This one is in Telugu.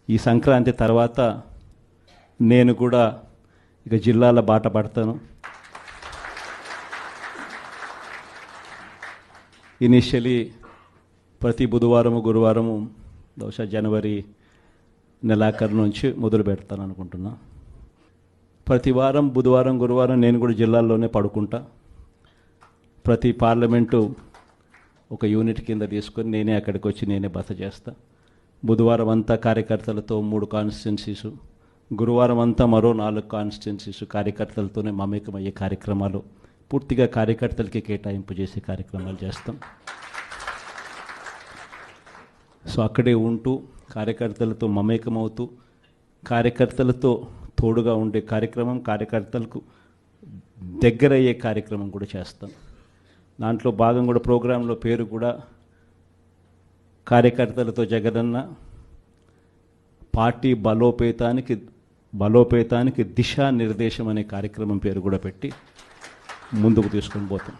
ఈ సంక్రాంతి తర్వాత నేను కూడా ఇక జిల్లాల బాట పడతాను. ఇనిషియలీ ప్రతి బుధవారము గురువారము బహుశా జనవరి నెలాఖరు నుంచి మొదలు పెడతాను అనుకుంటున్నా. ప్రతి వారం బుధవారం గురువారం నేను కూడా జిల్లాల్లోనే పడుకుంటా. ప్రతి పార్లమెంటు ఒక యూనిట్ కింద తీసుకొని నేనే అక్కడికి వచ్చి నేనే బస చేస్తా. బుధవారం అంతా కార్యకర్తలతో 3 కాన్స్టిట్యున్సీసు, గురువారం అంతా మరో 4 కాన్స్టిట్యున్సీసు కార్యకర్తలతోనే మమేకమయ్యే కార్యక్రమాలు, పూర్తిగా కార్యకర్తలకి కేటాయింపు చేసే కార్యక్రమాలు చేస్తాం. సో అక్కడే ఉంటూ కార్యకర్తలతో మమేకమవుతూ కార్యకర్తలతో తోడుగా ఉండే కార్యక్రమం, కార్యకర్తలకు దగ్గరయ్యే కార్యక్రమం కూడా చేస్తాం. దాంట్లో భాగం కూడా ప్రోగ్రాంలో పేరు కూడా కార్యకర్తలతో జగనన్న పార్టీ బలోపేతానికి దిశానిర్దేశం అనే కార్యక్రమం పేరు కూడా పెట్టి ముందుకు తీసుకొని పోతాం.